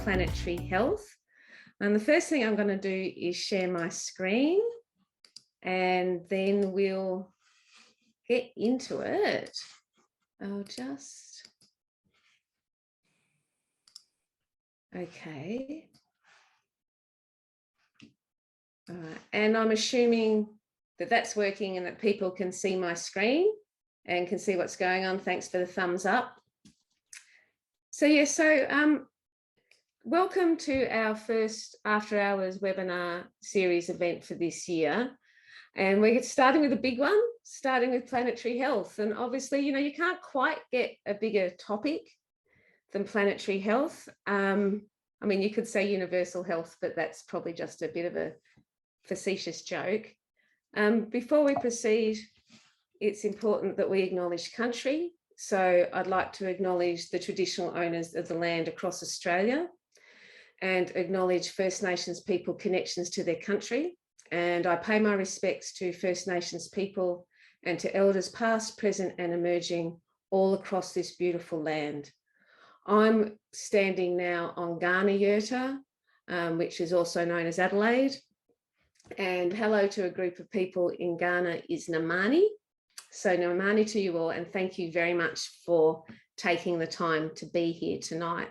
Planetary Health. And the first thing I'm going to do is share my screen, and then we'll get into it. I'll just... Okay. All right. And I'm assuming that that's working and that people can see my screen and can see what's going on. Thanks for the thumbs up. So welcome to our first After Hours webinar series event for this year. And we're starting with a big one, starting with planetary health. And obviously, you know, you can't quite get a bigger topic than planetary health. I mean, you could say universal health, but that's probably just a bit of a facetious joke. Before we proceed, it's important that we acknowledge country. So I'd like to acknowledge the traditional owners of the land across Australia and acknowledge First Nations people connections to their country. And I pay my respects to First Nations people and to elders past, present and emerging all across this beautiful land. I'm standing now on Kaurna Yurta, which is also known as Adelaide. And hello to a group of people in Ghana is Namani. So Namani to you all, and thank you very much for taking the time to be here tonight.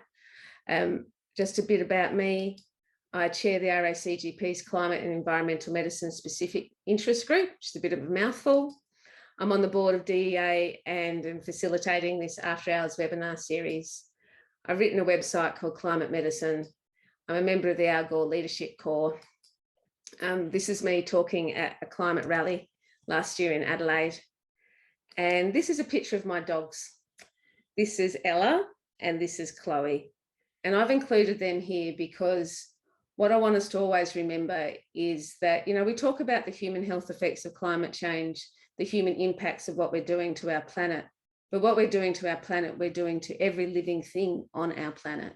Just a bit about me. I chair the RACGP's Climate and Environmental Medicine Specific Interest Group, which is a bit of a mouthful. I'm on the board of DEA and am facilitating this After Hours webinar series. I've written a website called Climate Medicine. I'm a member of the Al Gore Leadership Corps. This is me talking at a climate rally last year in Adelaide. And this is a picture of my dogs. This is Ella and this is Chloe. And I've included them here because what I want us to always remember is that, you know, we talk about the human health effects of climate change, the human impacts of what we're doing to our planet. But what we're doing to our planet, we're doing to every living thing on our planet.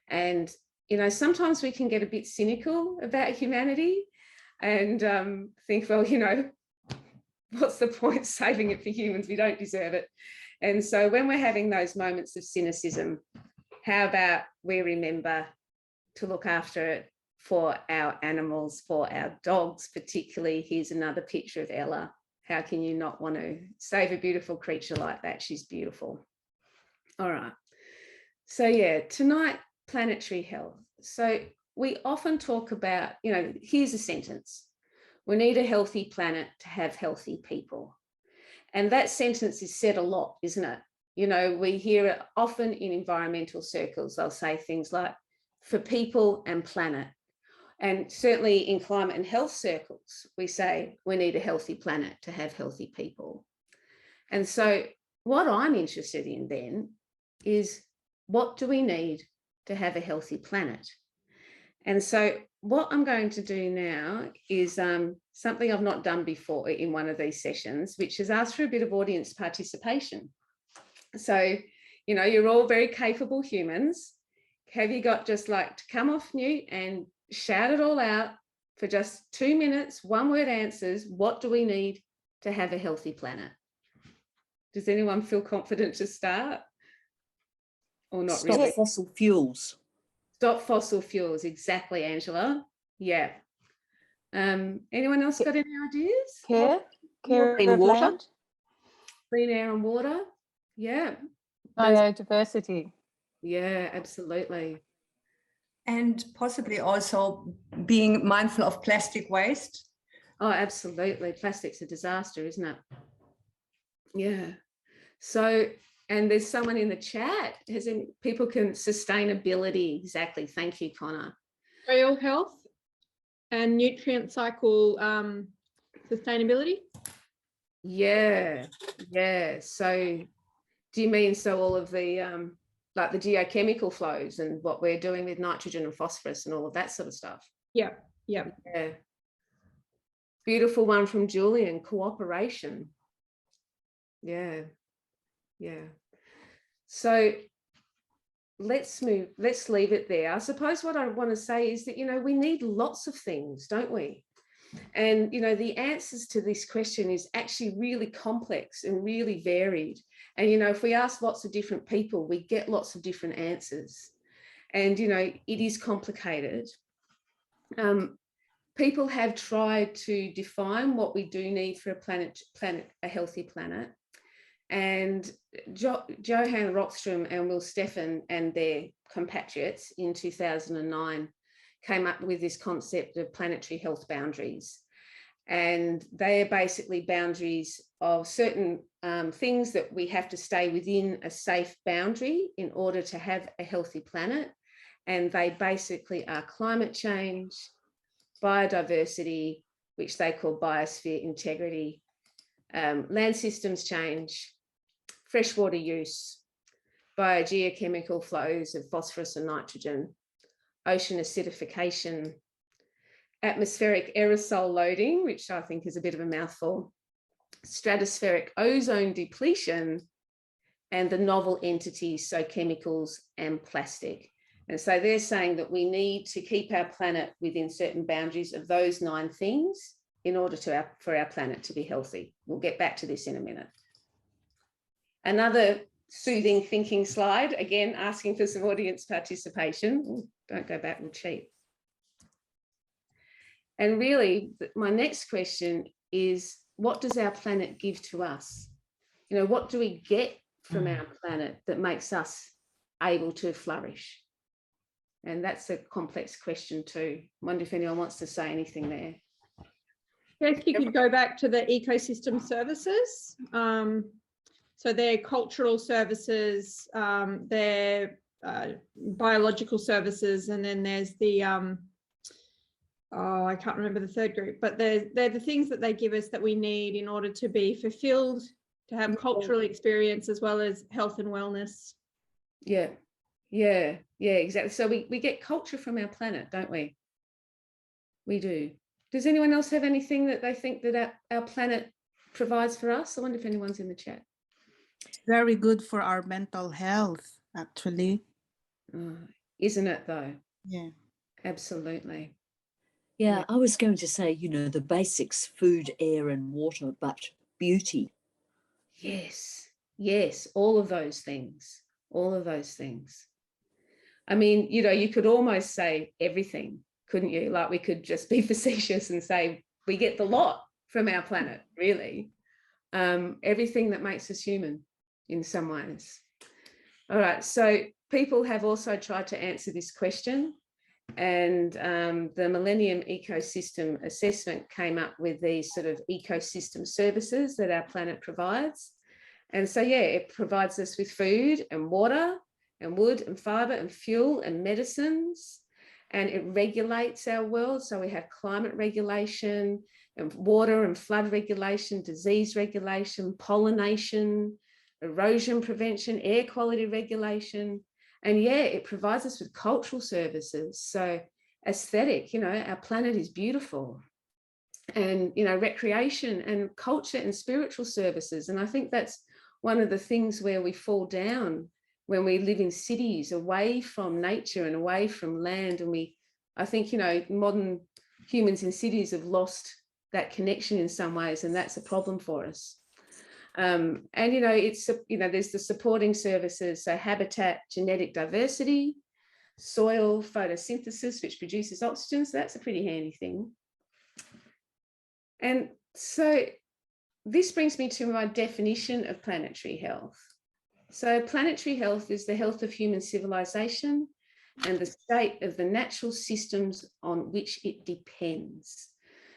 And you know, sometimes we can get a bit cynical about humanity and think, well, you know, what's the point saving it for humans? We don't deserve it. And so when we're having those moments of cynicism, how about we remember to look after it for our animals, for our dogs, particularly. Here's another picture of Ella. How can you not want to save a beautiful creature like that? She's beautiful. All right. So yeah, tonight, planetary health. So we often talk about, you know, here's a sentence. We need a healthy planet to have healthy people. And that sentence is said a lot, isn't it? You know, we hear it often in environmental circles. They'll say things like, for people and planet. And certainly in climate and health circles, we say we need a healthy planet to have healthy people. And so what I'm interested in then is, what do we need to have a healthy planet? And so what I'm going to do now is something I've not done before in one of these sessions, which is ask for a bit of audience participation. So, you know, you're all very capable humans. Have you got just like to come off mute and shout it all out for just 2 minutes, one-word answers? What do we need to have a healthy planet? Does anyone feel confident to start? Or not really? Stop fossil fuels. Stop fossil fuels, exactly, Angela. Yeah. Anyone else got any ideas? Care Clean of water. land. Clean air and water. Yeah. Biodiversity. Yeah, absolutely. And possibly also being mindful of plastic waste. Oh, absolutely. Plastic's a disaster, isn't it? Yeah. So, and there's someone in the chat, people can, sustainability, exactly. Thank you, Connor. Soil health and nutrient cycle sustainability. Yeah, yeah. So do you mean all of the like the geochemical flows and what we're doing with nitrogen and phosphorus and all of that sort of stuff? Yeah. Beautiful one from Julian, cooperation. Yeah. So let's leave it there. I suppose what I want to say is that, you know, we need lots of things, don't we? And, you know, the answers to this question is actually really complex and really varied. And, you know, if we ask lots of different people, we get lots of different answers. And, you know, it is complicated. People have tried to define what we do need for a healthy planet. And Johan Rockström and Will Steffen and their compatriots in 2009 came up with this concept of planetary health boundaries. And they are basically boundaries of certain things that we have to stay within a safe boundary in order to have a healthy planet. And they basically are climate change, biodiversity, which they call biosphere integrity, land systems change, freshwater use, biogeochemical flows of phosphorus and nitrogen, ocean acidification, atmospheric aerosol loading, which I think is a bit of a mouthful, stratospheric ozone depletion, and the novel entities, so chemicals and plastic. And so they're saying that we need to keep our planet within certain boundaries of those 9 things in order for our planet to be healthy. We'll get back to this in a minute. Another soothing thinking slide, again, asking for some audience participation. Ooh, don't go back, we'll cheat. And really, my next question is, what does our planet give to us? You know, what do we get from our planet that makes us able to flourish? And that's a complex question too. I wonder if anyone wants to say anything there. Yes, you could go back to the ecosystem services. So they're cultural services, they're biological services, and then there's the, I can't remember the third group, but they're the things that they give us that we need in order to be fulfilled, to have cultural experience as well as health and wellness. Yeah, exactly. So we get culture from our planet, don't we? We do. Does anyone else have anything that they think that our planet provides for us? I wonder if anyone's in the chat. Very good for our mental health, actually. Isn't it though? Yeah. Absolutely. Yeah, I was going to say, you know, the basics, food, air and water, but beauty. Yes, all of those things. I mean, you know, you could almost say everything, couldn't you? Like we could just be facetious and say we get the lot from our planet, really. Everything that makes us human in some ways. All right, so people have also tried to answer this question, and the Millennium Ecosystem Assessment came up with these sort of ecosystem services that our planet provides. And so, yeah, it provides us with food and water and wood and fibre and fuel and medicines, and it regulates our world. So we have climate regulation and water and flood regulation, disease regulation, pollination, erosion prevention, air quality regulation. And yeah, it provides us with cultural services. So aesthetic, you know, our planet is beautiful. And, you know, recreation and culture and spiritual services. And I think that's one of the things where we fall down when we live in cities away from nature and away from land. And I think, you know, modern humans in cities have lost that connection in some ways, and that's a problem for us. And, you know, there's the supporting services, so habitat, genetic diversity, soil photosynthesis, which produces oxygen. So that's a pretty handy thing. And so this brings me to my definition of planetary health. So planetary health is the health of human civilization and the state of the natural systems on which it depends.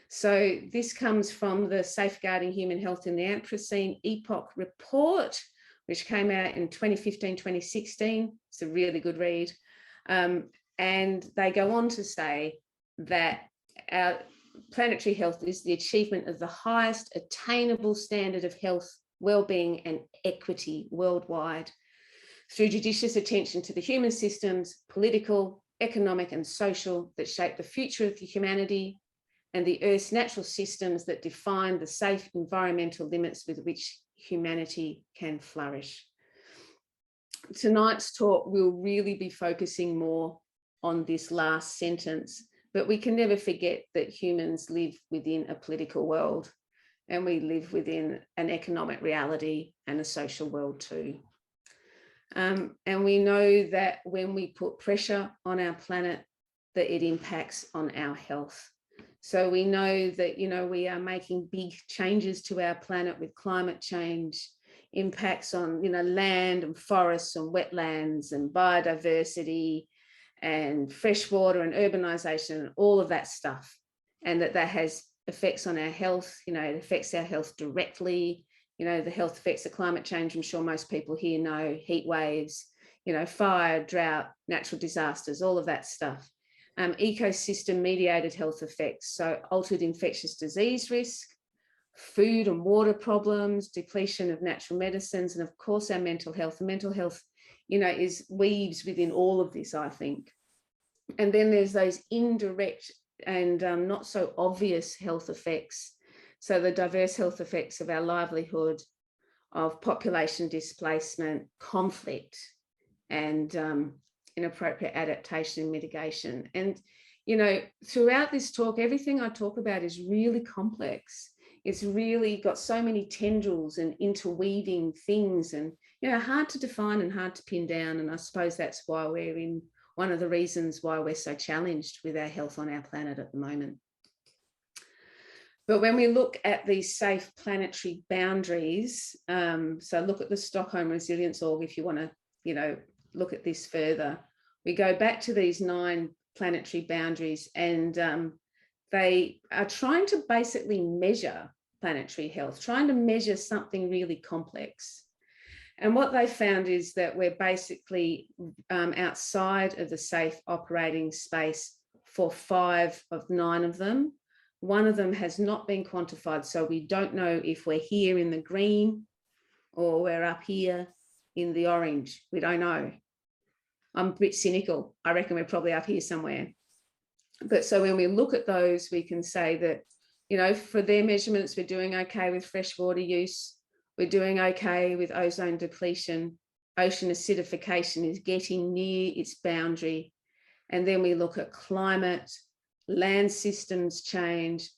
So this comes from the Safeguarding Human Health in the Anthropocene Epoch report, which came out in 2015, 2016. It's a really good read. And they go on to say that our planetary health is the achievement of the highest attainable standard of health, well-being and equity worldwide through judicious attention to the human systems, political, economic and social, that shape the future of humanity, and the Earth's natural systems that define the safe environmental limits with which humanity can flourish. Tonight's talk will really be focusing more on this last sentence, but we can never forget that humans live within a political world, and we live within an economic reality and a social world too. And we know that when we put pressure on our planet, that it impacts on our health. So we know that, you know, we are making big changes to our planet with climate change, impacts on, you know, land and forests and wetlands and biodiversity and freshwater and urbanization and all of that stuff. And that has effects on our health. You know, it affects our health directly. You know, the health effects of climate change, I'm sure most people here know, heat waves, you know, fire, drought, natural disasters, all of that stuff. Ecosystem mediated health effects, so altered infectious disease risk, food and water problems, depletion of natural medicines, and of course our mental health. The mental health, you know, weaves within all of this, I think. And then there's those indirect and not so obvious health effects. So the diverse health effects of our livelihood, of population displacement, conflict, and inappropriate adaptation and mitigation. And, you know, throughout this talk, everything I talk about is really complex. It's really got so many tendrils and interweaving things and, you know, hard to define and hard to pin down. And I suppose that's why we're in one of the reasons why we're so challenged with our health on our planet at the moment. But when we look at these safe planetary boundaries, so look at the Stockholm Resilience Org if you want to, you know, look at this further. We go back to these 9 planetary boundaries, and they are trying to basically measure planetary health, trying to measure something really complex. And what they found is that we're basically outside of the safe operating space for 5 of 9 of them. One of them has not been quantified, so we don't know if we're here in the green or we're up here in the orange. We don't know. I'm a bit cynical. I reckon we're probably up here somewhere. But so when we look at those, we can say that, you know, for their measurements, we're doing okay with freshwater use. We're doing okay with ozone depletion. Ocean acidification is getting near its boundary. And then we look at climate, land systems change,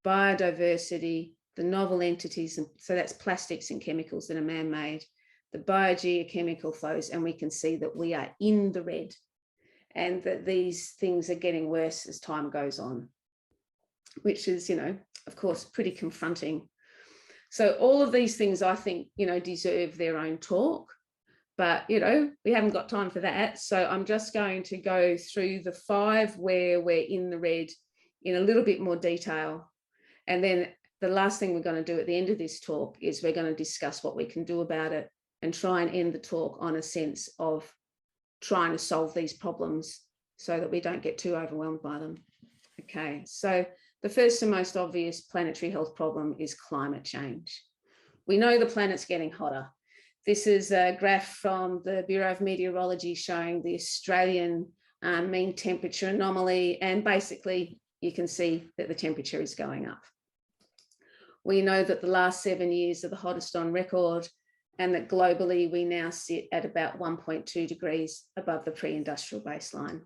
biodiversity, the novel entities. And so that's plastics and chemicals that are man-made, the biogeochemical flows, and we can see that we are in the red and that these things are getting worse as time goes on, which is, you know, of course, pretty confronting. So all of these things, I think, you know, deserve their own talk, but, you know, we haven't got time for that. So I'm just going to go through the 5 where we're in the red in a little bit more detail. And then the last thing we're going to do at the end of this talk is we're going to discuss what we can do about it and try and end the talk on a sense of trying to solve these problems so that we don't get too overwhelmed by them. Okay, so the first and most obvious planetary health problem is climate change. We know the planet's getting hotter. This is a graph from the Bureau of Meteorology showing the Australian mean temperature anomaly, and basically you can see that the temperature is going up. We know that the last 7 years are the hottest on record, and that globally we now sit at about 1.2 degrees above the pre-industrial baseline.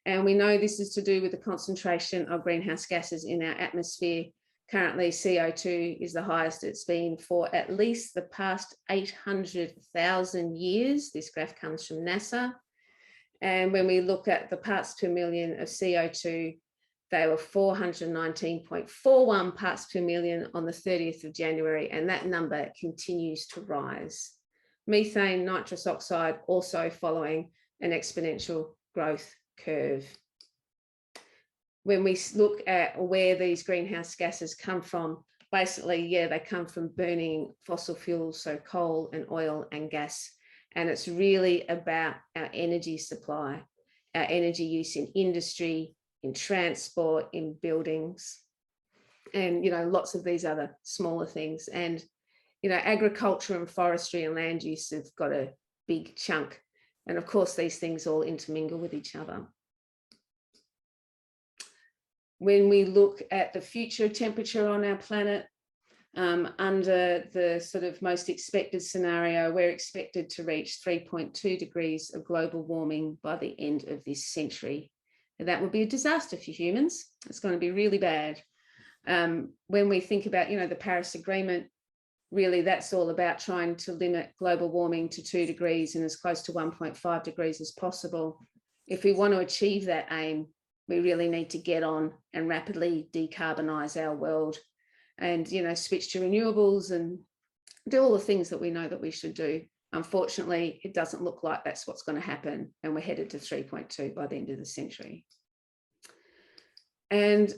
And we know this is to do with the concentration of greenhouse gases in our atmosphere. Currently, CO2 is the highest it's been for at least the past 800,000 years. This graph comes from NASA. And when we look at the parts per million of CO2, they were 419.41 parts per million on the 30th of January, and that number continues to rise. Methane, nitrous oxide also following an exponential growth curve. When we look at where these greenhouse gases come from, basically, yeah, they come from burning fossil fuels, so coal and oil and gas. And it's really about our energy supply, our energy use in industry, in transport, in buildings, and, you know, lots of these other smaller things. And, you know, agriculture and forestry and land use have got a big chunk. And of course, these things all intermingle with each other. When we look at the future temperature on our planet, under the sort of most expected scenario, we're expected to reach 3.2 degrees of global warming by the end of this century. And that would be a disaster for humans. It's going to be really bad. When we think about, you know, the Paris Agreement, really that's all about trying to limit global warming to 2 degrees and as close to 1.5 degrees as possible. If we want to achieve that aim, we really need to get on and rapidly decarbonise our world and, you know, switch to renewables and do all the things that we know that we should do. Unfortunately, it doesn't look like that's what's going to happen, and we're headed to 3.2 by the end of the century. And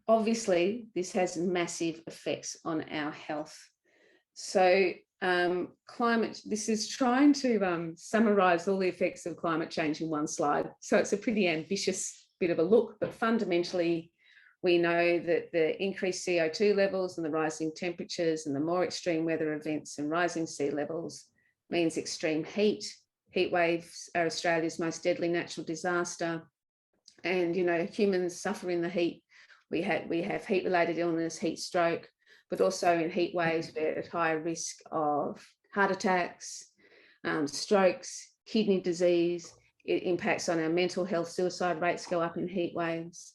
obviously, this has massive effects on our health. So this is trying to summarise all the effects of climate change in one slide. So it's a pretty ambitious bit of a look, but fundamentally, we know that the increased CO2 levels and the rising temperatures and the more extreme weather events and rising sea levels means extreme heat. Heat waves are Australia's most deadly natural disaster. And, you know, humans suffer in the heat. We have heat-related illness, heat stroke, but also in heat waves, we're at higher risk of heart attacks, strokes, kidney disease. It impacts on our mental health. Suicide rates go up in heat waves.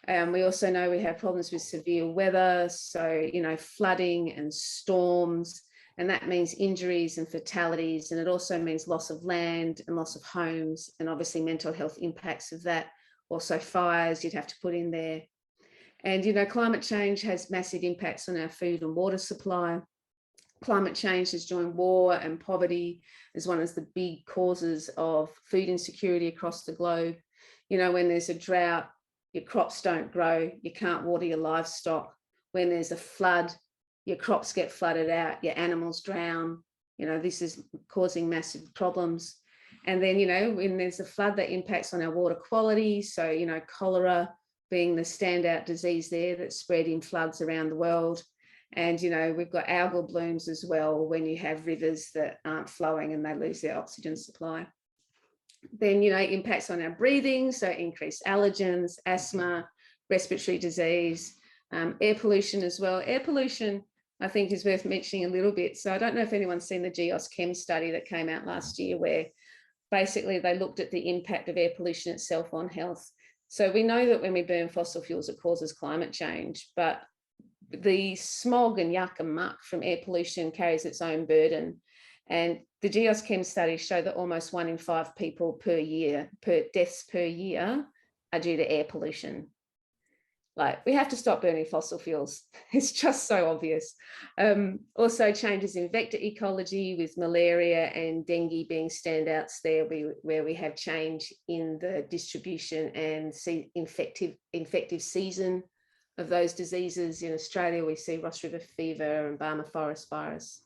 We also know we have problems with severe weather, so, you know, flooding and storms, and that means injuries and fatalities, and it also means loss of land and loss of homes, and obviously mental health impacts of that. Also fires you'd have to put in there. And, you know, climate change has massive impacts on our food and water supply. Climate change has joined war and poverty as one of the big causes of food insecurity across the globe. You know, when there's a drought, your crops don't grow, you can't water your livestock. When there's a flood, your crops get flooded out, your animals drown. You know, this is causing massive problems. And then, you know, when there's a flood, that impacts on our water quality. So, you know, cholera being the standout disease there that's spread in floods around the world. And, you know, we've got algal blooms as well when you have rivers that aren't flowing and they lose their oxygen supply. Then, you know, impacts on our breathing, so increased allergens, asthma, respiratory disease, air pollution as well. Air pollution, I think, is worth mentioning a little bit. So I don't know if anyone's seen the Geochem study that came out last year, where basically they looked at the impact of air pollution itself on health. So we know that when we burn fossil fuels, it causes climate change, but the smog and yuck and muck from air pollution carries its own burden. And the Geochem studies show that almost 1 in 5 people deaths per year are due to air pollution. Like, we have to stop burning fossil fuels. It's just so obvious. Also changes in vector ecology, with malaria and dengue being standouts there, where we have change in the distribution and infective season of those diseases. In Australia, we see Ross River fever and Barmah forest virus.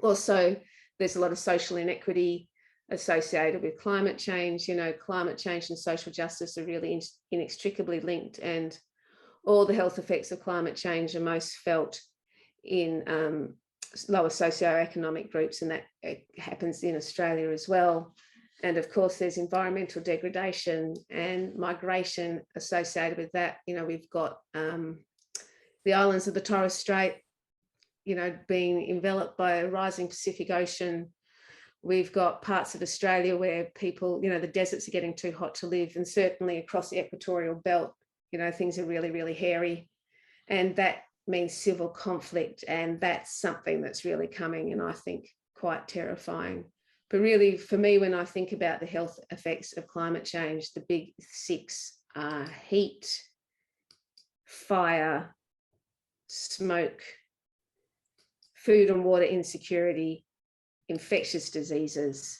Also, there's a lot of social inequity associated with climate change. You know, climate change and social justice are really inextricably linked, and all the health effects of climate change are most felt in lower socioeconomic groups, and that happens in Australia as well. And of course, there's environmental degradation and migration associated with that. You know, we've got the islands of the Torres Strait, you know, being enveloped by a rising Pacific Ocean. We've got parts of Australia where people, you know, the deserts are getting too hot to live, and certainly across the equatorial belt, you know, things are really, really hairy. And that means civil conflict, and that's something that's really coming, and I think quite terrifying. But really, for me, when I think about the health effects of climate change, the big 6 are heat, fire, smoke, food and water insecurity, infectious diseases,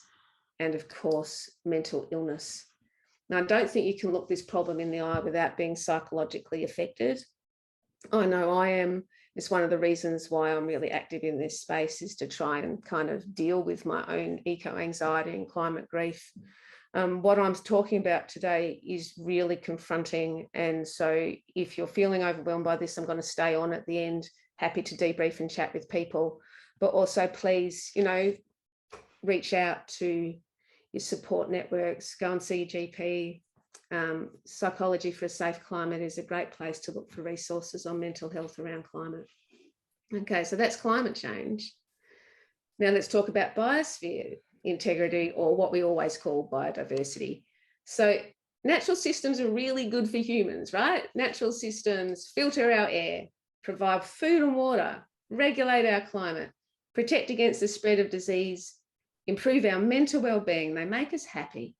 and of course, mental illness. Now, I don't think you can look this problem in the eye without being psychologically affected. I know I am. It's one of the reasons why I'm really active in this space, is to try and kind of deal with my own eco-anxiety and climate grief. What I'm talking about today is really confronting. And so if you're feeling overwhelmed by this, I'm going to stay on at the end, happy to debrief and chat with people. But also, please, you know, reach out to your support networks, go and see your GP. Psychology for a Safe Climate is a great place to look for resources on mental health around climate. Okay, so that's climate change. Now let's talk about biosphere integrity, or what we always call biodiversity. So natural systems are really good for humans, right? Natural systems filter our air, provide food and water, regulate our climate, protect against the spread of disease, improve our mental well-being. They make us happy.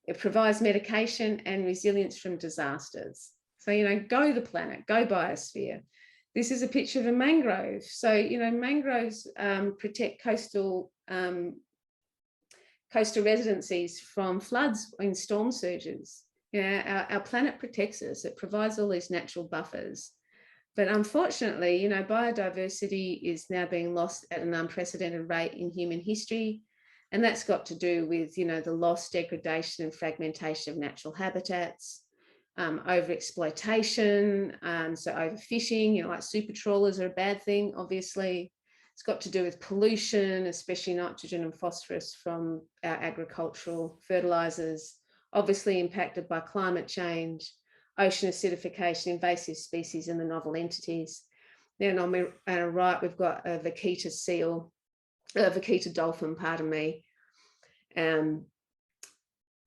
It provides medication and resilience from disasters. So, you know, go the planet, go biosphere. This is a picture of a mangrove. So, you know, mangroves protect coastal residencies from floods and storm surges. You know, our planet protects us. It provides all these natural buffers. But unfortunately, you know, biodiversity is now being lost at an unprecedented rate in human history. And that's got to do with, you know, the loss, degradation and fragmentation of natural habitats, overexploitation, so overfishing, you know, like super trawlers are a bad thing, obviously. It's got to do with pollution, especially nitrogen and phosphorus from our agricultural fertilizers, obviously impacted by climate change, ocean acidification, invasive species and the novel entities. Then on our right, we've got a vaquita seal, a vaquita dolphin, pardon me.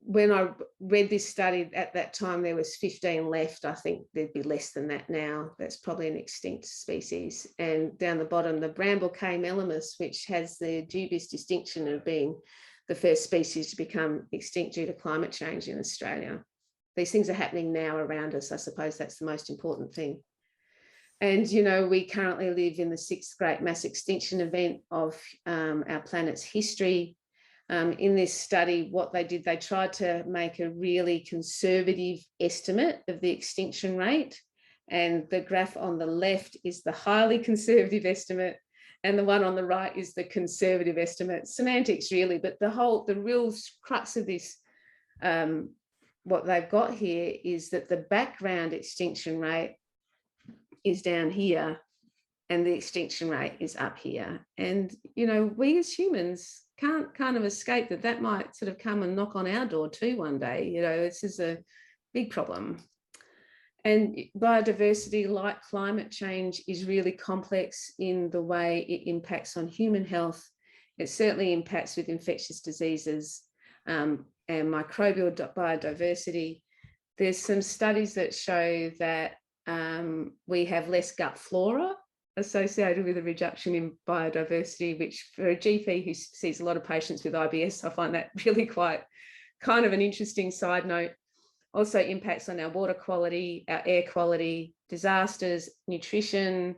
When I read this study at that time, there was 15 left. I think there'd be less than that now. That's probably an extinct species. And down the bottom, the bramble K. melamus, which has the dubious distinction of being the first species to become extinct due to climate change in Australia. These things are happening now around us. I suppose that's the most important thing. And, you know, we currently live in the 6th great mass extinction event of our planet's history. In this study, what they did, they tried to make a really conservative estimate of the extinction rate. And the graph on the left is the highly conservative estimate, and the one on the right is the conservative estimate. Semantics, really, but the real crux of this, what they've got here is that the background extinction rate is down here and the extinction rate is up here. And, you know, we as humans can't kind of escape that might sort of come and knock on our door too one day. You know, this is a big problem. And biodiversity, like climate change, is really complex in the way it impacts on human health. It certainly impacts with infectious diseases and microbial biodiversity. There's some studies that show that we have less gut flora associated with a reduction in biodiversity, which for a GP who sees a lot of patients with IBS, I find that really quite kind of an interesting side note. Also impacts on our water quality, our air quality, disasters, nutrition,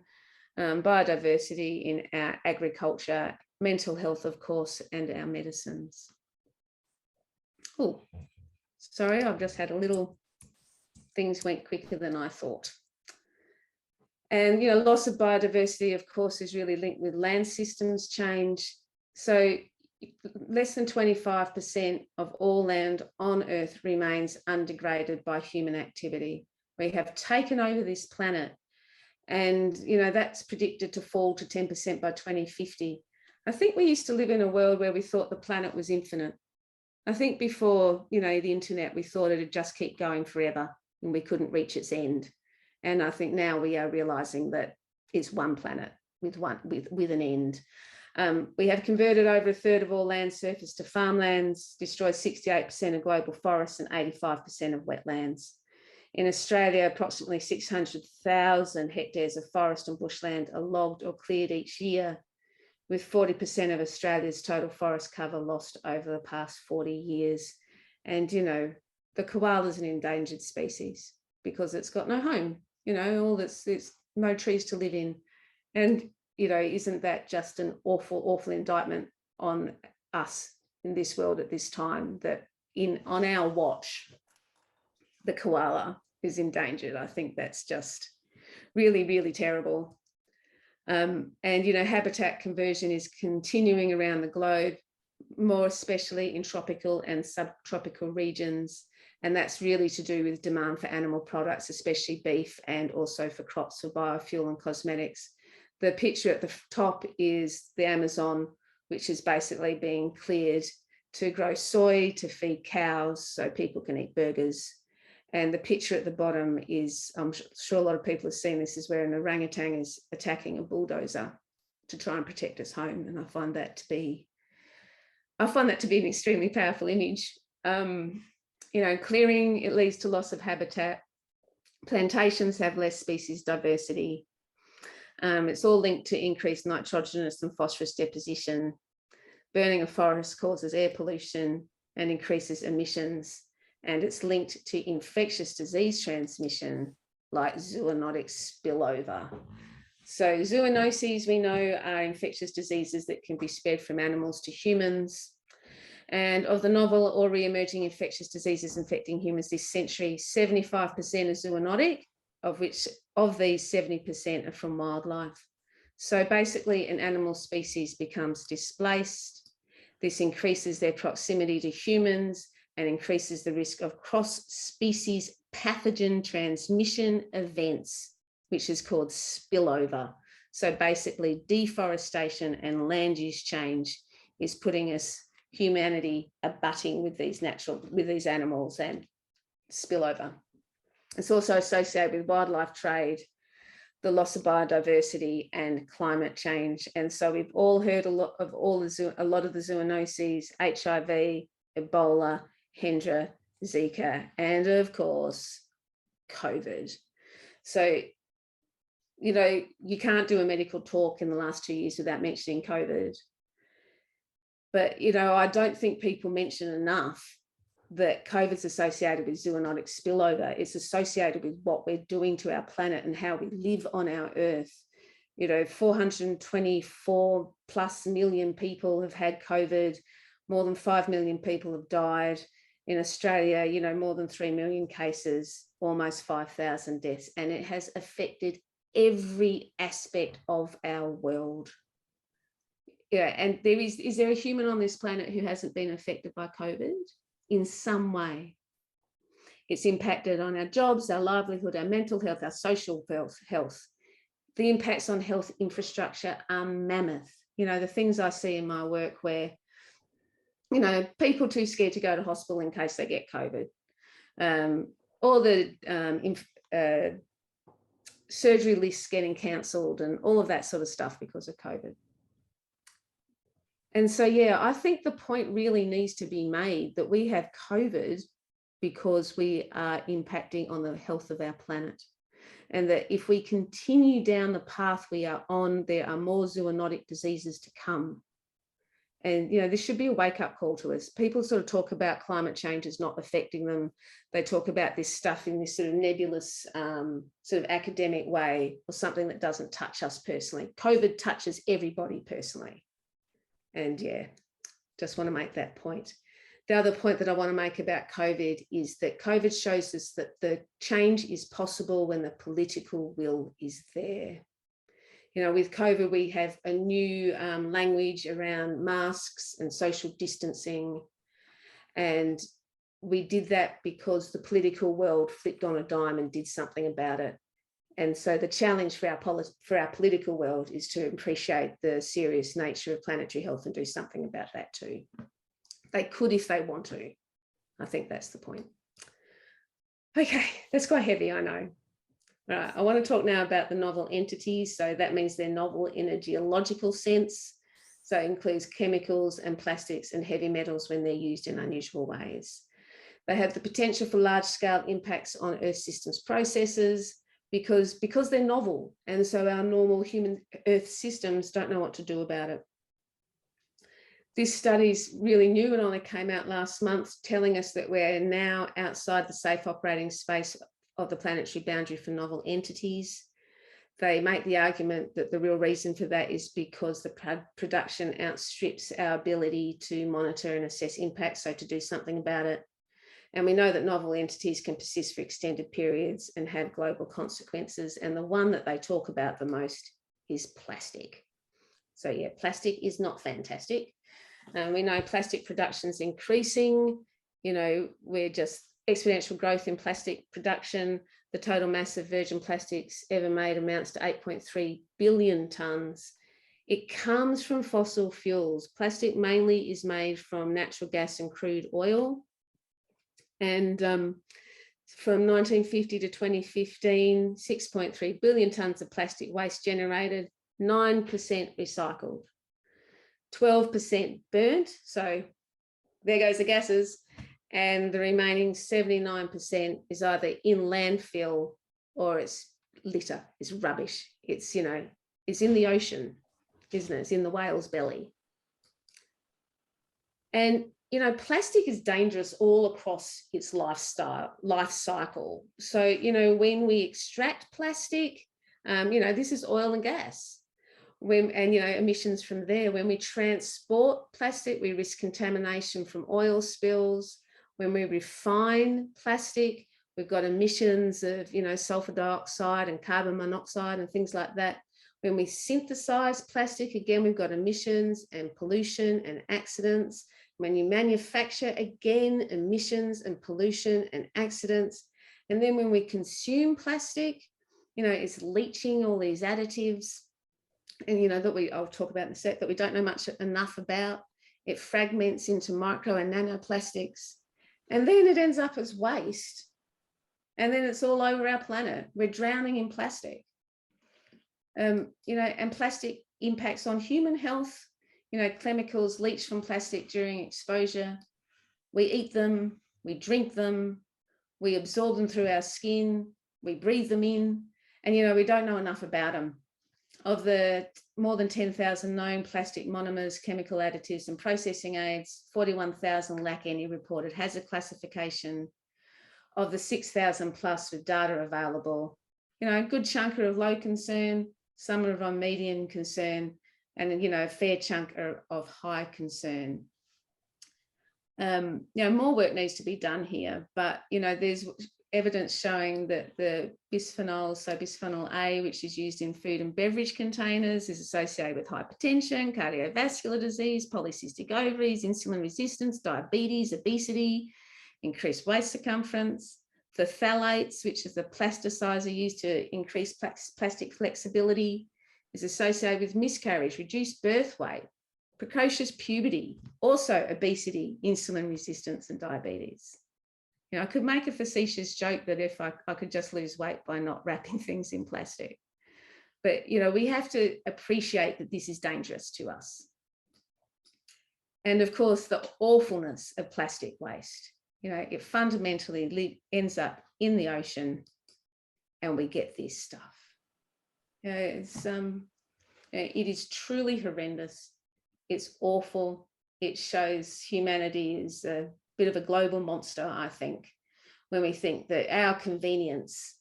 biodiversity in our agriculture, mental health, of course, and our medicines. Oh, sorry, I've just had a little, things went quicker than I thought. And, you know, loss of biodiversity, of course, is really linked with land systems change. So less than 25% of all land on Earth remains undegraded by human activity. We have taken over this planet, and, you know, that's predicted to fall to 10% by 2050. I think we used to live in a world where we thought the planet was infinite. I think before, you know, the internet, we thought it'd just keep going forever and we couldn't reach its end. And I think now we are realizing that it's one planet with an end. We have converted over a third of all land surface to farmlands, destroyed 68% of global forests and 85% of wetlands. In Australia, approximately 600,000 hectares of forest and bushland are logged or cleared each year, with 40% of Australia's total forest cover lost over the past 40 years. And, you know, the koala is an endangered species because it's got no home. You know, there's no trees to live in. And, you know, isn't that just an awful, awful indictment on us in this world at this time, that on our watch, the koala is endangered? I think that's just really, really terrible. And, you know, habitat conversion is continuing around the globe, more especially in tropical and subtropical regions. And that's really to do with demand for animal products, especially beef, and also for crops for biofuel and cosmetics. The picture at the top is the Amazon, which is basically being cleared to grow soy, to feed cows so people can eat burgers. And the picture at the bottom is, I'm sure a lot of people have seen this, is where an orangutan is attacking a bulldozer to try and protect its home. And I find that to be an extremely powerful image. You know, clearing, it leads to loss of habitat. Plantations have less species diversity. It's all linked to increased nitrogenous and phosphorus deposition. Burning of forests causes air pollution and increases emissions. And it's linked to infectious disease transmission like zoonotic spillover. So zoonoses, we know, are infectious diseases that can be spread from animals to humans. And of the novel or re-emerging infectious diseases infecting humans this century, 75% are zoonotic, of which of these 70% are from wildlife. So basically an animal species becomes displaced. This increases their proximity to humans and increases the risk of cross-species pathogen transmission events, which is called spillover. So basically deforestation and land use change is putting us, humanity, abutting with these animals and spillover. It's also associated with wildlife trade, the loss of biodiversity and climate change. And so we've all heard a lot of the zoonoses, HIV, Ebola, Hendra, Zika, and of course, COVID. So, you know, you can't do a medical talk in the last 2 years without mentioning COVID. But, you know, I don't think people mention enough that COVID's associated with zoonotic spillover. It's associated with what we're doing to our planet and how we live on our Earth. You know, 424 plus million people have had COVID, more than 5 million people have died. In Australia, you know, more than 3 million cases, almost 5,000 deaths, and it has affected every aspect of our world. Yeah, and is there a human on this planet who hasn't been affected by COVID in some way? It's impacted on our jobs, our livelihood, our mental health, our social health. The impacts on health infrastructure are mammoth. You know, the things I see in my work where, you know, people too scared to go to hospital in case they get COVID, or the surgery lists getting cancelled and all of that sort of stuff because of COVID. And so, yeah, I think the point really needs to be made that we have COVID because we are impacting on the health of our planet. And that if we continue down the path we are on, there are more zoonotic diseases to come. And, you know, this should be a wake-up call to us. People sort of talk about climate change as not affecting them. They talk about this stuff in this sort of nebulous, sort of academic way, or something that doesn't touch us personally. COVID touches everybody personally. And yeah, just want to make that point. The other point that I want to make about COVID is that COVID shows us that the change is possible when the political will is there. You know, with COVID, we have a new language around masks and social distancing. And we did that because the political world flipped on a dime and did something about it. And so the challenge for our political world is to appreciate the serious nature of planetary health and do something about that too. They could if they want to. I think that's the point. Okay, that's quite heavy, I know. All right, I want to talk now about the novel entities. So that means they're novel in a geological sense. So it includes chemicals and plastics and heavy metals when they're used in unusual ways. They have the potential for large-scale impacts on Earth systems processes because they're novel. And so our normal human Earth systems don't know what to do about it. This study's really new and only came out last month, telling us that we're now outside the safe operating space of the planetary boundary for novel entities. They make the argument that the real reason for that is because the production outstrips our ability to monitor and assess impacts, so to do something about it. And we know that novel entities can persist for extended periods and have global consequences. And the one that they talk about the most is plastic. So yeah, plastic is not fantastic. We know plastic production is increasing. You know, we're just exponential growth in plastic production. The total mass of virgin plastics ever made amounts to 8.3 billion tonnes. It comes from fossil fuels. Plastic mainly is made from natural gas and crude oil. And from 1950 to 2015, 6.3 billion tonnes of plastic waste generated, 9% recycled, 12% burnt. So there goes the gases. And the remaining 79% is either in landfill or it's litter, it's rubbish. It's, you know, It's in the ocean, isn't it? It's in the whale's belly. And, you know, plastic is dangerous all across its life cycle. So, you know, when we extract plastic, you know, this is oil and gas. And, you know, emissions from there. When we transport plastic, we risk contamination from oil spills. When we refine plastic, we've got emissions of, you know, sulfur dioxide and carbon monoxide and things like that. When we synthesize plastic, again, we've got emissions and pollution and accidents. When you manufacture, again, emissions and pollution and accidents. And then when we consume plastic, you know, it's leaching all these additives, and, you know, that I'll talk about in a sec, that we don't know enough about. It fragments into micro and nanoplastics, and then it ends up as waste. And then it's all over our planet. We're drowning in plastic. You know, and plastic impacts on human health. You know, chemicals leach from plastic during exposure. We eat them, we drink them, we absorb them through our skin, we breathe them in, and, you know, we don't know enough about them. Of the more than 10,000 known plastic monomers, chemical additives and processing aids, 41,000 lack any reported hazard classification. Of the 6,000 plus with data available, you know, a good chunk are of low concern, some are of medium concern, and, you know, a fair chunk are of high concern. You know, more work needs to be done here, but, you know, there's evidence showing that the bisphenol, so bisphenol A, which is used in food and beverage containers, is associated with hypertension, cardiovascular disease, polycystic ovaries, insulin resistance, diabetes, obesity, increased waist circumference. The phthalates, which is the plasticizer used to increase plastic flexibility, is associated with miscarriage, reduced birth weight, precocious puberty, also obesity, insulin resistance, and diabetes. You know, I could make a facetious joke that if I could just lose weight by not wrapping things in plastic. But, you know, we have to appreciate that this is dangerous to us. And of course, the awfulness of plastic waste. You know, it fundamentally ends up in the ocean and we get this stuff. You know, it is truly horrendous. It's awful. It shows humanity is a bit of a global monster, I think, when we think that our convenience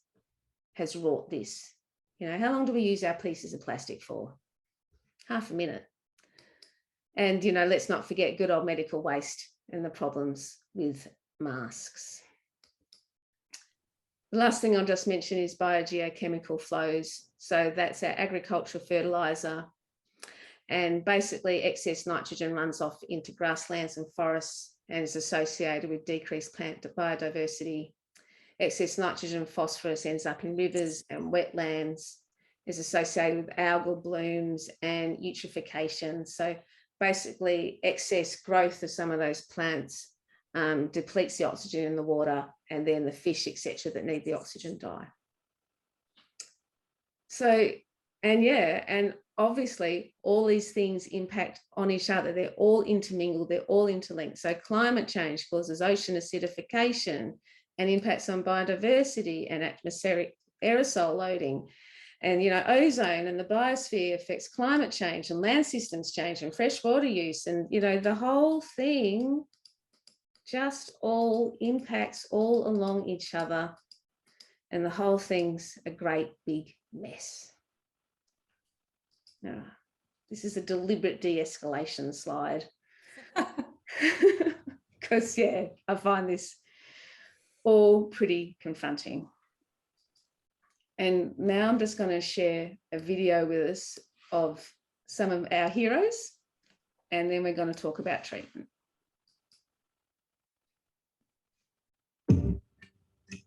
has wrought this. You know, how long do we use our pieces of plastic for? Half a minute. And, you know, let's not forget good old medical waste and the problems with masks. The last thing I'll just mention is biogeochemical flows. So that's our agricultural fertilizer. And basically excess nitrogen runs off into grasslands and forests and is associated with decreased plant biodiversity. Excess nitrogen phosphorus ends up in rivers and wetlands, is associated with algal blooms and eutrophication. So basically excess growth of some of those plants depletes the oxygen in the water, and then the fish, etc., that need the oxygen die. So, and yeah, and obviously all these things impact on each other. They're all intermingled, they're all interlinked. So climate change causes ocean acidification and impacts on biodiversity and atmospheric aerosol loading. And, you know, ozone and the biosphere affects climate change and land systems change and freshwater use. And, you know, the whole thing just all impacts all along each other. And the whole thing's a great big mess. Now, this is a deliberate de-escalation slide. Because, yeah, I find this all pretty confronting. And now I'm just going to share a video with us of some of our heroes, and then we're going to talk about treatment.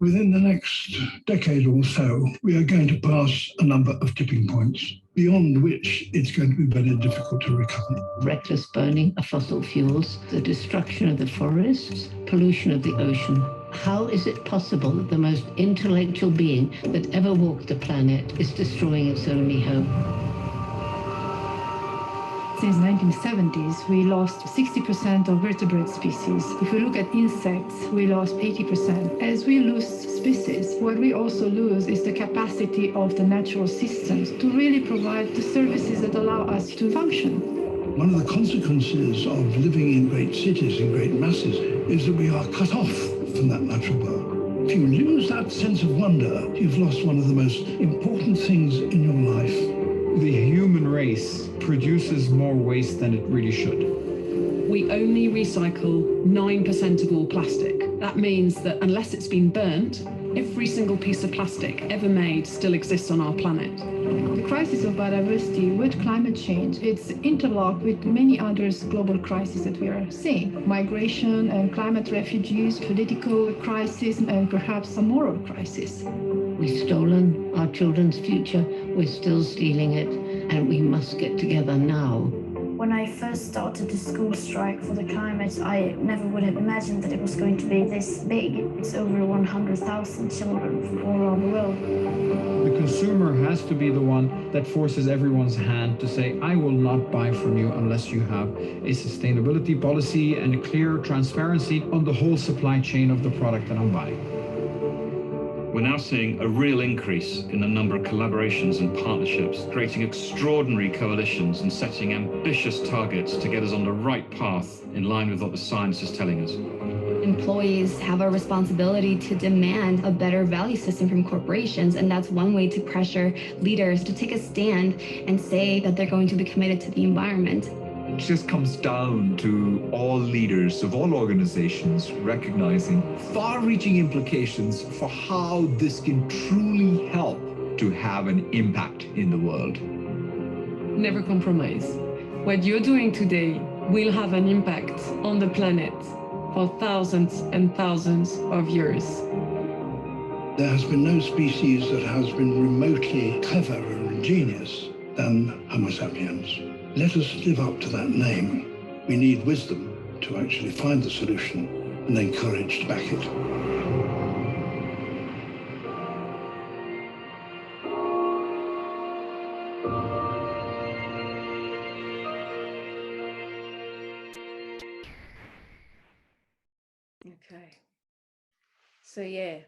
Within the next decade or so, we are going to pass a number of tipping points, beyond which it's going to be very difficult to recover. Reckless burning of fossil fuels, the destruction of the forests, pollution of the ocean. How is it possible that the most intellectual being that ever walked the planet is destroying its only home? since 1970s, we lost 60% of vertebrate species. If we look at insects, we lost 80%. As we lose species, what we also lose is the capacity of the natural systems to really provide the services that allow us to function. One of the consequences of living in great cities in great masses is that we are cut off from that natural world. If you lose that sense of wonder, you've lost one of the most important things in your life. The human race produces more waste than it really should. We only recycle 9% of all plastic. That means that unless it's been burnt, every single piece of plastic ever made still exists on our planet. The crisis of biodiversity with climate change, it's interlocked with many other global crises that we are seeing. Migration and climate refugees, political crisis, and perhaps a moral crisis. We've stolen our children's future, we're still stealing it, and we must get together now. When I first started the school strike for the climate, I never would have imagined that it was going to be this big. It's over 100,000 children from all around the world. The consumer has to be the one that forces everyone's hand to say, I will not buy from you unless you have a sustainability policy and a clear transparency on the whole supply chain of the product that I'm buying. We're now seeing a real increase in the number of collaborations and partnerships, creating extraordinary coalitions and setting ambitious targets to get us on the right path in line with what the science is telling us. Employees have a responsibility to demand a better value system from corporations, and that's one way to pressure leaders to take a stand and say that they're going to be committed to the environment. It just comes down to all leaders of all organizations recognizing far-reaching implications for how this can truly help to have an impact in the world. Never compromise. What you're doing today will have an impact on the planet for thousands and thousands of years. There has been no species that has been remotely cleverer and ingenious than Homo sapiens. Let us live up to that name. We need wisdom to actually find the solution and then courage to back it. Okay. So yeah,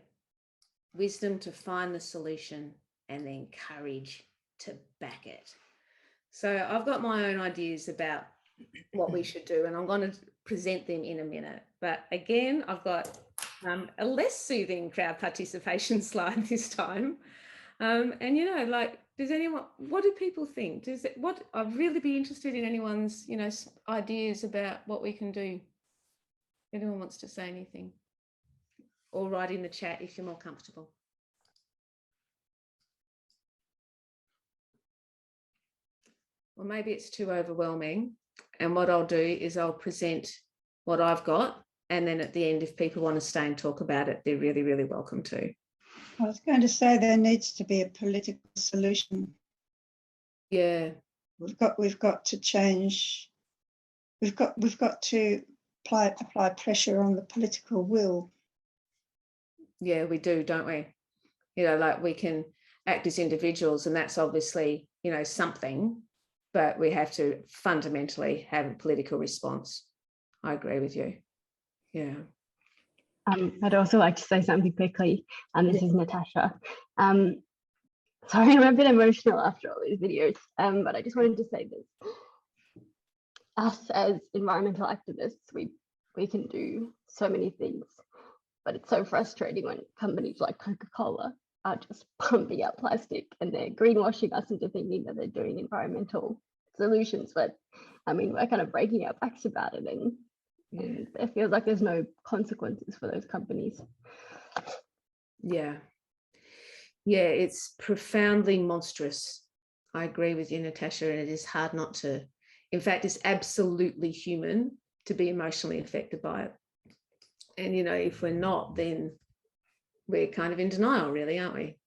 wisdom to find the solution and then courage to back it. So I've got my own ideas about what we should do, and I'm going to present them in a minute. But again, I've got a less soothing crowd participation slide this time. And, you know, like, does anyone, what do people think? I'd really be interested in anyone's, you know, ideas about what we can do. If anyone wants to say anything, or write in the chat if you're more comfortable. Well, maybe it's too overwhelming. And what I'll do is I'll present what I've got. And then at the end, if people want to stay and talk about it, they're really, really welcome to. I was going to say there needs to be a political solution. Yeah. We've got to change. We've got to apply pressure on the political will. Yeah, we do, don't we? You know, like we can act as individuals, and that's obviously, you know, something, but we have to fundamentally have a political response. I agree with you. Yeah. I'd also like to say something quickly. This is Natasha. Sorry, I'm a bit emotional after all these videos, but I just wanted to say this. Us as environmental activists, we can do so many things, but it's so frustrating when companies like Coca-Cola are just pumping out plastic and they're greenwashing us into thinking that they're doing environmental solutions. But I mean, we're kind of breaking our backs about it, and it feels like there's no consequences for those companies. Yeah. Yeah, it's profoundly monstrous. I agree with you, Natasha, and it is hard not to. In fact, it's absolutely human to be emotionally affected by it. And, you know, if we're not, then we're kind of in denial, really, aren't we?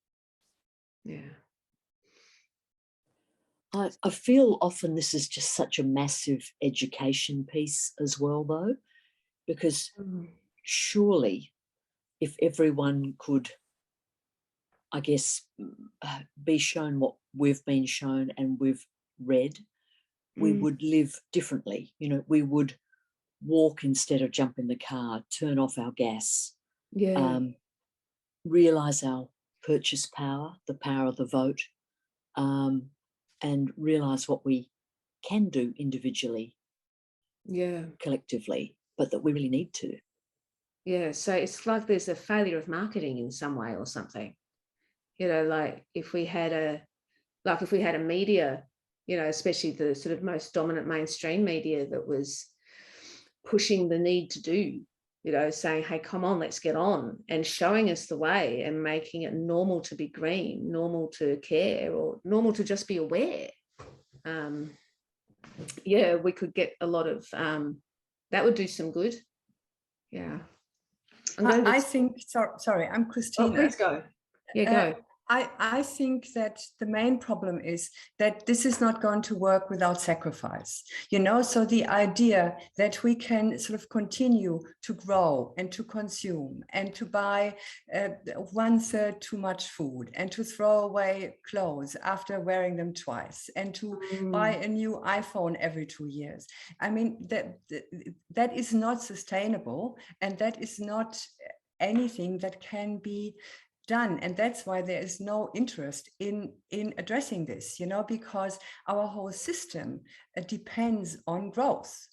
Yeah. I feel often this is just such a massive education piece as well, though, because surely if everyone could, I guess, be shown what we've been shown and we've read, we would live differently. You know, we would walk instead of jump in the car, turn off our gas, realise our purchase power, the power of the vote, and realise what we can do individually, collectively, but that we really need to. Yeah, so it's like there's a failure of marketing in some way or something. You know, like if we had a media, you know, especially the sort of most dominant mainstream media that was pushing the need to do, you know, saying, hey, come on, let's get on, and showing us the way and making it normal to be green, normal to care, or normal to just be aware. Yeah, we could get a lot of, that would do some good. Yeah. I think, sorry, I'm Christina. Oh, please go. Yeah, go. I think that the main problem is that this is not going to work without sacrifice, you know, so the idea that we can sort of continue to grow and to consume and to buy 1/3 too much food and to throw away clothes after wearing them twice and to buy a new iPhone every 2 years. I mean, that is not sustainable, and that is not anything that can be done. And that's why there is no interest in addressing this, you know, because our whole system depends on growth,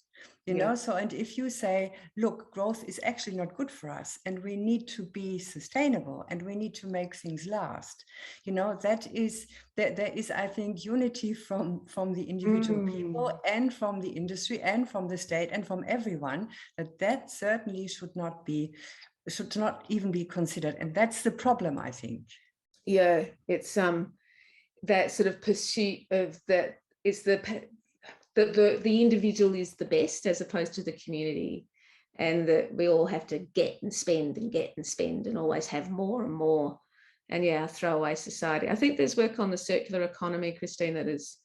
you know. So, and if you say, look, growth is actually not good for us and we need to be sustainable and we need to make things last, you know, there is, I think, unity from the individual people and from the industry and from the state and from everyone, that certainly should not even be considered. And that's the problem, I think. Yeah, it's that sort of pursuit of that is the individual is the best as opposed to the community, and that we all have to get and spend and always have more and more. And yeah, throwaway society. I think there's work on the circular economy, Christine, that is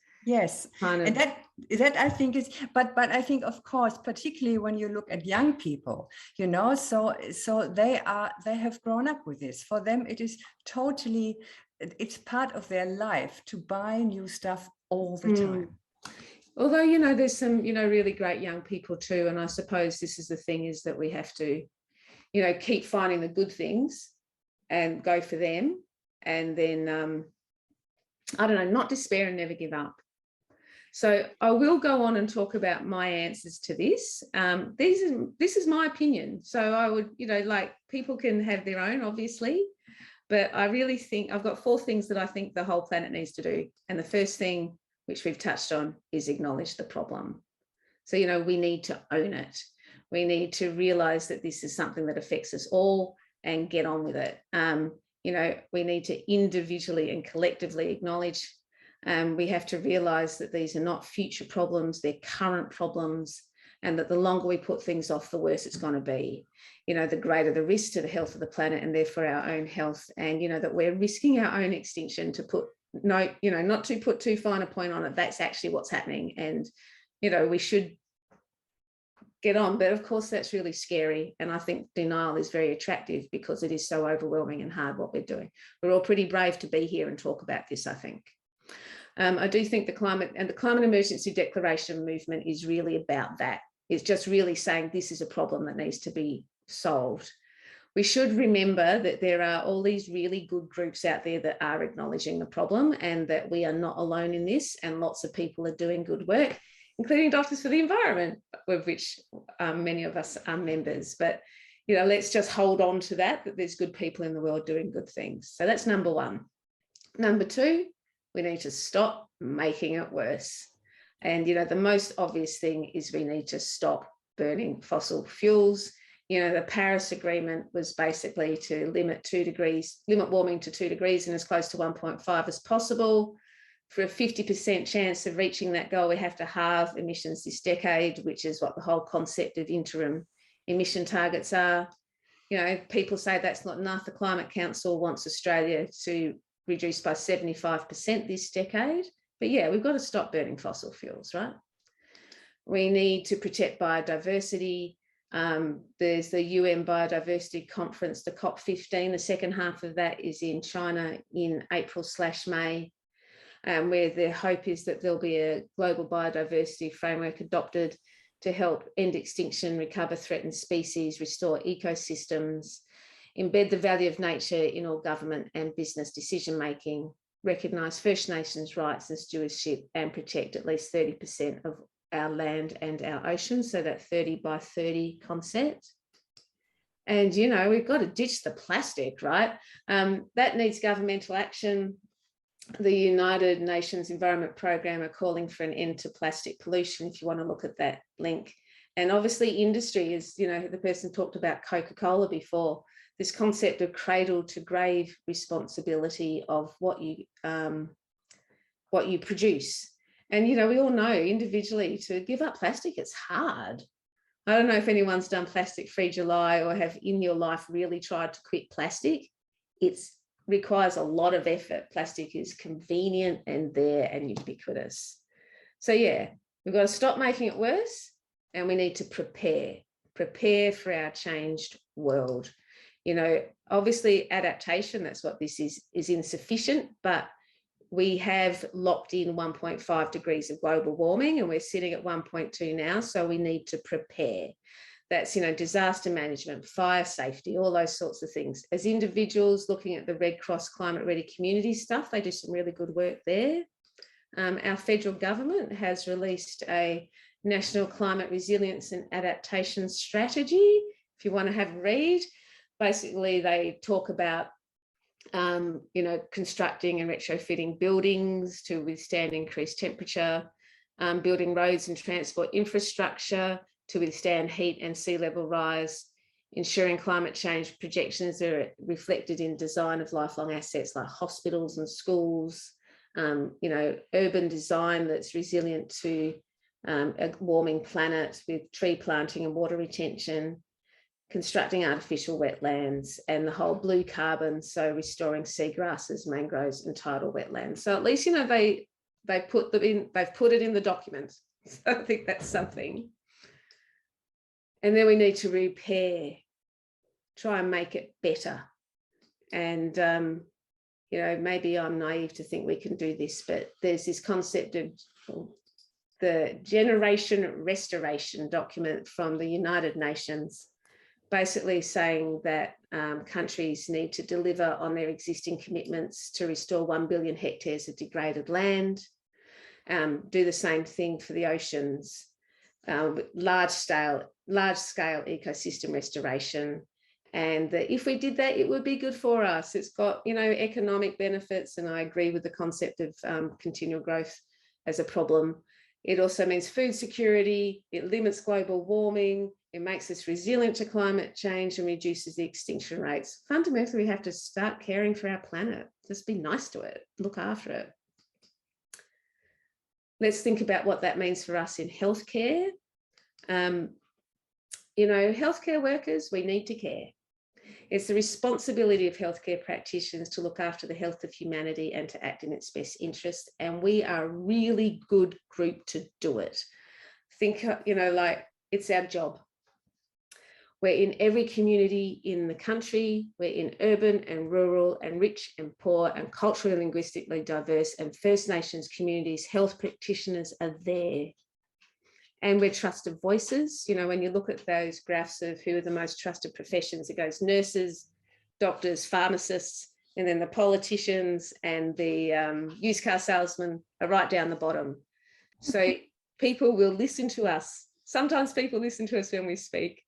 kind of, and that I think is, but I think, of course, particularly when you look at young people, you know, so they have grown up with this. For them, it is totally, it's part of their life to buy new stuff all the time. Although, you know, there's some, you know, really great young people too. And I suppose this is the thing, is that we have to, you know, keep finding the good things and go for them. And then, I don't know, not despair and never give up. So I will go on and talk about my answers to this. This is my opinion. So I would, you know, like, people can have their own, obviously, but I really think I've got 4 things that I think the whole planet needs to do. And the first thing, which we've touched on, is acknowledge the problem. So, you know, we need to own it. We need to realize that this is something that affects us all and get on with it. You know, we need to individually and collectively acknowledge. We have to realize that these are not future problems, they're current problems, and that the longer we put things off, the worse it's going to be. You know, the greater the risk to the health of the planet and therefore our own health. And, you know, that we're risking our own extinction to put, no, you know, not to put too fine a point on it. That's actually what's happening. And, you know, we should get on. But of course, that's really scary. And I think denial is very attractive because it is so overwhelming and hard what we're doing. We're all pretty brave to be here and talk about this, I think. I do think the climate emergency declaration movement is really about that. It's just really saying this is a problem that needs to be solved. We should remember that there are all these really good groups out there that are acknowledging the problem, and that we are not alone in this, and lots of people are doing good work, including Doctors for the Environment, of which many of us are members. But, you know, let's just hold on to that there's good people in the world doing good things. So that's number 1. Number 2, we need to stop making it worse. And, you know, the most obvious thing is we need to stop burning fossil fuels. You know, the Paris Agreement was basically to limit warming to 2 degrees and as close to 1.5 as possible. For a 50% chance of reaching that goal, we have to halve emissions this decade, which is what the whole concept of interim emission targets are. You know, people say that's not enough. The Climate Council wants Australia to reduce by 75% this decade. But yeah, we've got to stop burning fossil fuels, right? We need to protect biodiversity. There's the UN Biodiversity Conference, the COP15. The second half of that is in China in April/May. where the hope is that there'll be a global biodiversity framework adopted to help end extinction, recover threatened species, restore ecosystems, embed the value of nature in all government and business decision-making, recognise First Nations rights and stewardship, and protect at least 30% of our land and our oceans, so that 30 by 30 concept. And, you know, we've got to ditch the plastic, right? That needs governmental action. The United Nations Environment Programme are calling for an end to plastic pollution, if you want to look at that link. And obviously industry is, you know, the person talked about Coca-Cola before, this concept of cradle to grave responsibility of what you produce. And, you know, we all know individually to give up plastic, it's hard. I don't know if anyone's done Plastic-Free July or have in your life really tried to quit plastic. It requires a lot of effort. Plastic is convenient and there and ubiquitous. So yeah, we've got to stop making it worse, and we need to prepare for our changed world. You know, obviously adaptation, that's what this is insufficient, but we have locked in 1.5 degrees of global warming and we're sitting at 1.2 now. So we need to prepare. That's, you know, disaster management, fire safety, all those sorts of things. As individuals looking at the Red Cross Climate Ready Community stuff, they do some really good work there. Our federal government has released a National Climate Resilience and Adaptation Strategy. If you want to have a read, basically they talk about you know, constructing and retrofitting buildings to withstand increased temperature, building roads and transport infrastructure to withstand heat and sea level rise, ensuring climate change projections are reflected in design of lifelong assets like hospitals and schools, you know, urban design that's resilient to a warming planet with tree planting and water retention, constructing artificial wetlands, and the whole blue carbon, so restoring seagrasses, mangroves and tidal wetlands. So at least, you know, they've put it in the document. So I think that's something. And then we need to repair, try and make it better. And, you know, maybe I'm naive to think we can do this, but there's this concept of the Generation Restoration document from the United Nations, basically saying that countries need to deliver on their existing commitments to restore 1 billion hectares of degraded land, do the same thing for the oceans, large-scale ecosystem restoration. And that if we did that, it would be good for us. It's got, you know, economic benefits, and I agree with the concept of continual growth as a problem. It also means food security, it limits global warming, it makes us resilient to climate change and reduces the extinction rates. Fundamentally, we have to start caring for our planet. Just be nice to it, look after it. Let's think about what that means for us in healthcare. You know, healthcare workers, we need to care. It's the responsibility of healthcare practitioners to look after the health of humanity and to act in its best interest. And we are a really good group to do it. Think, you know, like it's our job. We're in every community in the country. We're in urban and rural and rich and poor and culturally and linguistically diverse, and First Nations communities, health practitioners are there. And we're trusted voices. You know, when you look at those graphs of who are the most trusted professions, it goes nurses, doctors, pharmacists, and then the politicians and the used car salesmen are right down the bottom. So people will listen to us. Sometimes people listen to us when we speak.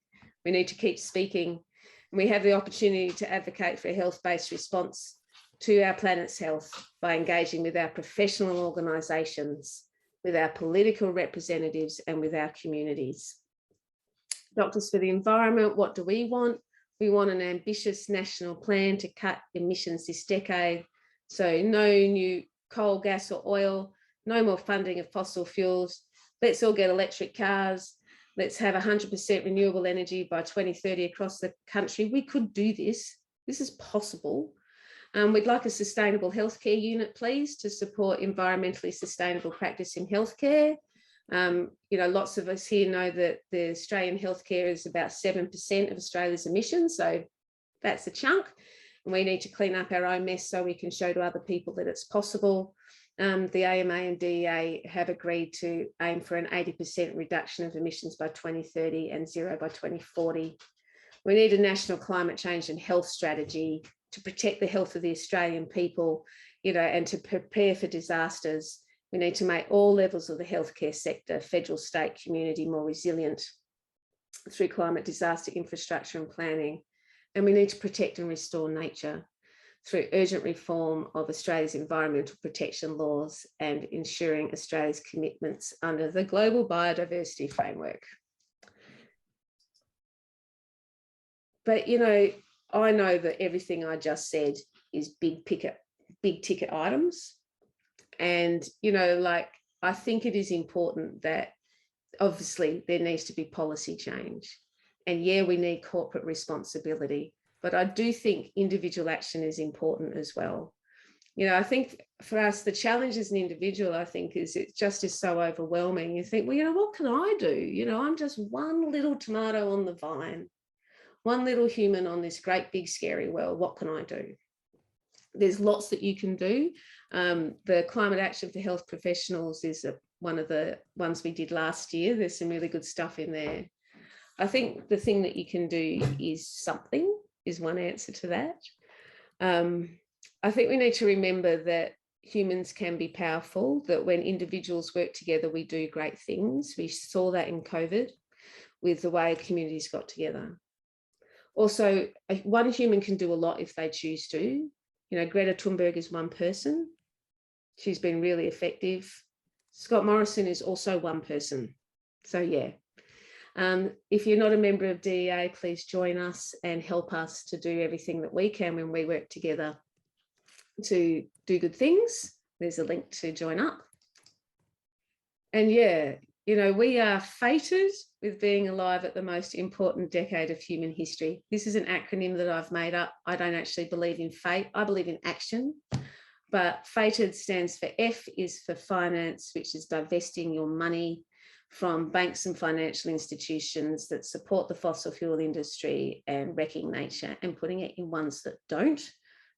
We need to keep speaking. And we have the opportunity to advocate for a health-based response to our planet's health by engaging with our professional organisations, with our political representatives and with our communities. Doctors for the Environment, what do we want? We want an ambitious national plan to cut emissions this decade. So no new coal, gas or oil, no more funding of fossil fuels. Let's all get electric cars. Let's have 100% renewable energy by 2030 across the country. We could do this. This is possible. We'd like a sustainable healthcare unit, please, to support environmentally sustainable practice in healthcare. You know, lots of us here know that the Australian healthcare is about 7% of Australia's emissions, so that's a chunk. And we need to clean up our own mess so we can show to other people that it's possible. the AMA and DEA have agreed to aim for an 80% reduction of emissions by 2030 and zero by 2040. We need a national climate change and health strategy to protect the health of the Australian people, and to prepare for disasters. We need to make all levels of the healthcare sector, federal, state, community, more resilient through climate disaster infrastructure and planning. And we need to protect and restore nature through urgent reform of Australia's environmental protection laws and ensuring Australia's commitments under the Global Biodiversity Framework. But, I know that everything I just said is big ticket items. And, I think it is important that obviously there needs to be policy change. And yeah, we need corporate responsibility, but I do think individual action is important as well. I think for us, the challenge as an individual, I think, is it just is so overwhelming. You think, well, what can I do? I'm just one little tomato on the vine, one little human on this great big scary world. What can I do? There's lots that you can do. The Climate Action for Health Professionals is one of the ones we did last year. There's some really good stuff in there. I think the thing that you can do is something, is one answer to that. I think we need to remember that humans can be powerful, that when individuals work together, we do great things. We saw that in COVID with the way communities got together. Also, one human can do a lot if they choose to. Greta Thunberg is one person. She's been really effective. Scott Morrison is also one person. So yeah. If you're not a member of DEA, please join us and help us to do everything that we can when we work together to do good things. There's a link to join up. And yeah, we are fated with being alive at the most important decade of human history. This is an acronym that I've made up. I don't actually believe in fate. I believe in action. But fated stands for F is for finance, which is divesting your money from banks and financial institutions that support the fossil fuel industry and wrecking nature and putting it in ones that don't.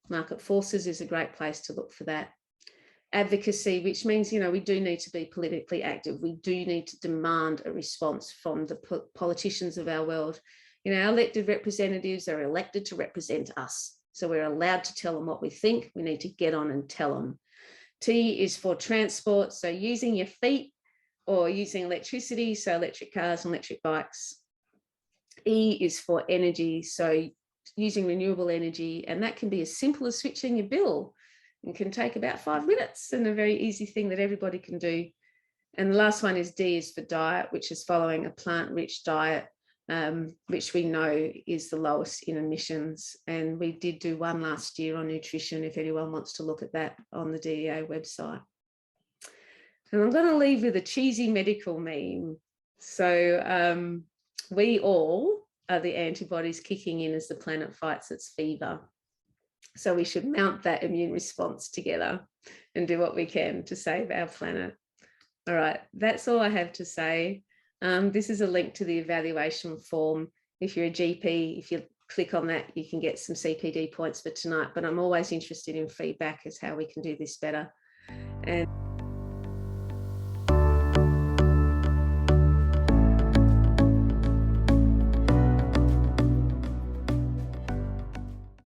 Market forces is a great place to look for that. Advocacy, which means, we do need to be politically active. We do need to demand a response from the politicians of our world. Our elected representatives are elected to represent us. So we're allowed to tell them what we think. We need to get on and tell them. T is for transport. So using your feet or using electricity. So electric cars and electric bikes. E is for energy. So using renewable energy. And that can be as simple as switching your bill. It can take about 5 minutes and a very easy thing that everybody can do. And the last one is D is for diet, which is following a plant-rich diet, which we know is the lowest in emissions. And we did do one last year on nutrition, if anyone wants to look at that on the DEA website. And I'm going to leave with a cheesy medical meme. So we all are the antibodies kicking in as the planet fights its fever. So we should mount that immune response together and do what we can to save our planet. All right, that's all I have to say. This is a link to the evaluation form. If you're a GP, if you click on that, you can get some CPD points for tonight, but I'm always interested in feedback as how we can do this better. And